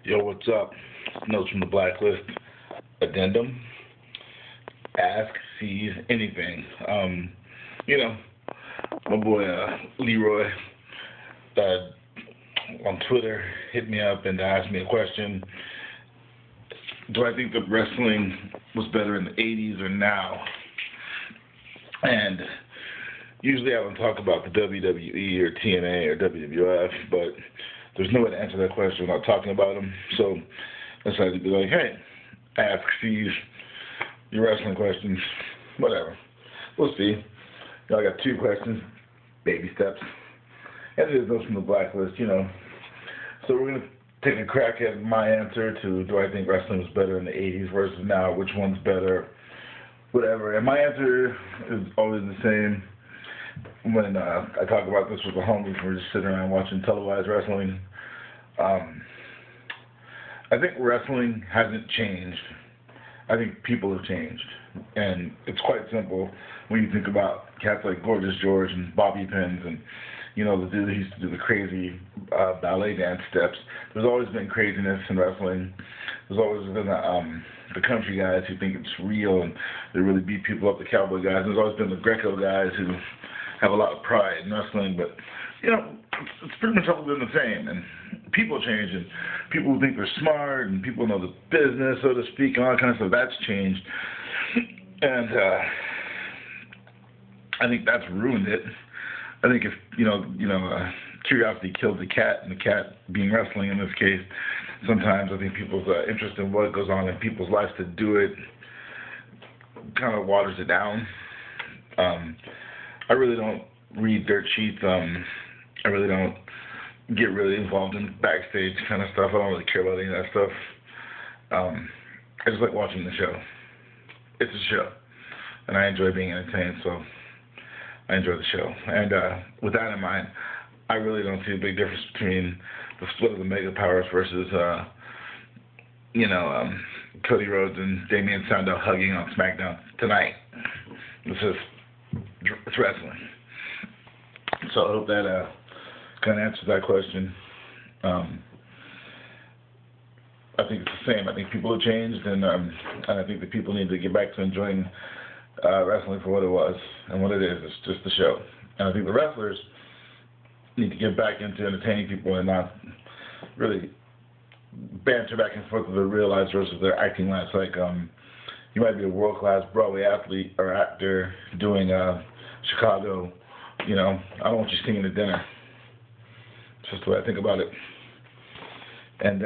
Yo, what's up? Notes from the Blacklist. Addendum. Ask, Caes, anything. My boy Leroy on Twitter hit me up and asked me a question. Do I think that wrestling was better in the 80s or now? And usually I don't talk about the WWE or TNA or WWF, but there's no way to answer that question without talking about them. So I decided to be like, hey, ask Caes your wrestling questions, whatever. We'll see. I got two questions, baby steps. And there's those from the Blacklist, So we're going to take a crack at my answer to do I think wrestling was better in the 80s versus now, which one's better, whatever. And my answer is always the same. When I talk about this with the homies, we're just sitting around watching televised wrestling. I think wrestling hasn't changed. I think people have changed. And it's quite simple when you think about cats like Gorgeous George and Bobby Pins and, the dude that used to do the crazy ballet dance steps. There's always been craziness in wrestling. There's always been the country guys who think it's real and they really beat people up, the cowboy guys. There's always been the Greco guys who have a lot of pride in wrestling, but it's pretty much all been the same. And people change, and people who think they're smart, and people know the business, so to speak, and all that kind of stuff. That's changed, and I think that's ruined it. I think if curiosity killed the cat, and the cat being wrestling in this case, sometimes I think people's interest in what goes on in people's lives to do it kind of waters it down. I really don't read dirt sheets. I really don't get really involved in backstage kind of stuff. I don't really care about any of that stuff. I just like watching the show. It's a show, and I enjoy being entertained, so I enjoy the show. And with that in mind, I really don't see a big difference between the split of the Mega Powers versus, Cody Rhodes and Damian Sandow hugging on SmackDown tonight. It's wrestling. So I hope that kind of answers that question. I think it's the same. I think people have changed, and I think that people need to get back to enjoying wrestling for what it was and what it is. It's just a show. And I think the wrestlers need to get back into entertaining people and not really banter back and forth with their real lives versus their acting lives. Like, you might be a world-class Broadway athlete or actor doing Chicago. I don't want you singing at dinner. It's just the way I think about it. And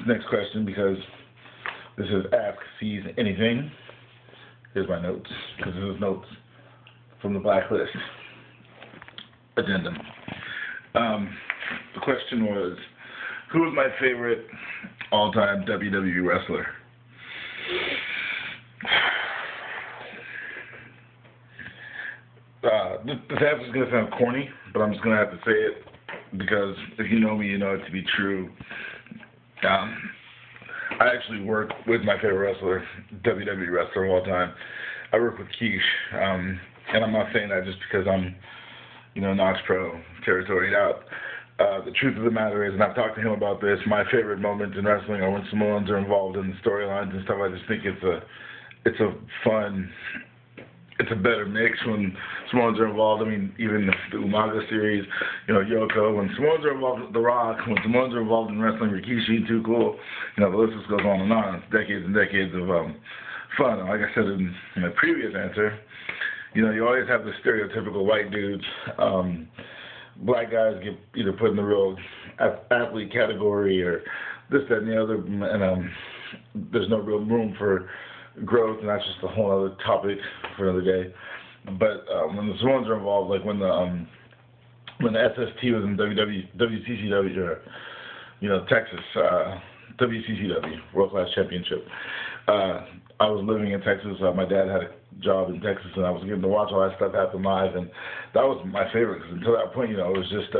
next question, because this is Ask Caes Anything. Here's my notes, because this is notes from the Blacklist. Addendum. The question was, who is my favorite all-time WWE wrestler? This answer is going to sound corny, but I'm just going to have to say it because if you know me, you know it to be true. I actually work with my favorite wrestler, WWE wrestler of all time. I work with Caes, and I'm not saying that just because I'm, Knox Pro territoried out. The truth of the matter is, and I've talked to him about this, my favorite moments in wrestling are when Samoans are involved in the storylines and stuff. I just think it's a fun. It's a better mix when Samoans are involved. I mean, even the Umaga series, Yoko, when Samoans are involved with The Rock, when Samoans are involved in wrestling, Rikishi, Too Cool, the list just goes on and on. It's decades and decades of fun. And like I said in my previous answer, you always have the stereotypical white dudes. Black guys get either put in the real athlete category or this, that, and the other, and there's no real room for growth, and that's just a whole other topic for another day. But when the Samoans are involved, like when the SST was in WCCW, Texas, WCCW, World Class Championship, I was living in Texas. My dad had a job in Texas, and I was getting to watch all that stuff happen live, and that was my favorite, because until that point, it was just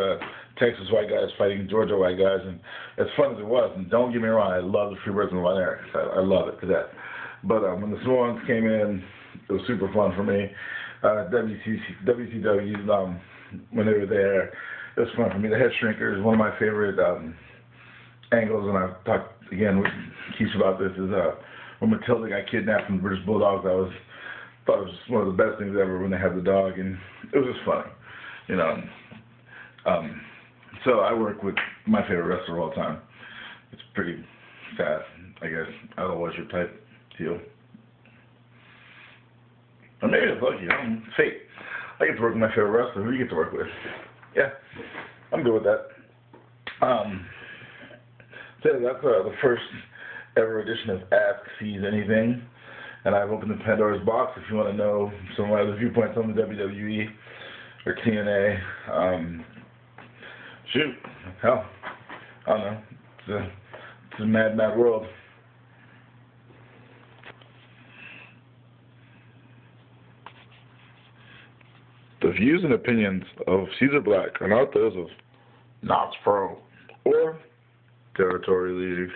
Texas white guys fighting Georgia white guys, and as fun as it was, and don't get me wrong, I love the Freebirds and Von Erichs. I love it to death. But when the Samoans came in, it was super fun for me. WCW, when they were there, it was fun for me. The Head Shrinkers, one of my favorite angles, and I've talked again with Caes about this, is when Matilda got kidnapped from the British Bulldogs, thought it was one of the best things ever when they had the dog, and it was just funny, you know. So I work with my favorite wrestler of all time. It's pretty sad, I guess. I don't know what's your type deal. Or maybe it's lucky, I don't know. Fate. I get to work with my favorite wrestler. Who do you get to work with? Yeah, I'm good with that. So that's the first ever edition of Ask Caes Anything. And I've opened the Pandora's box if you want to know some of my other viewpoints on the WWE or TNA. Shoot, hell, I don't know. It's a mad, mad world. The views and opinions of Caesar Black are not those of Knox Pro or Territory League.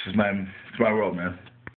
It's my world, man.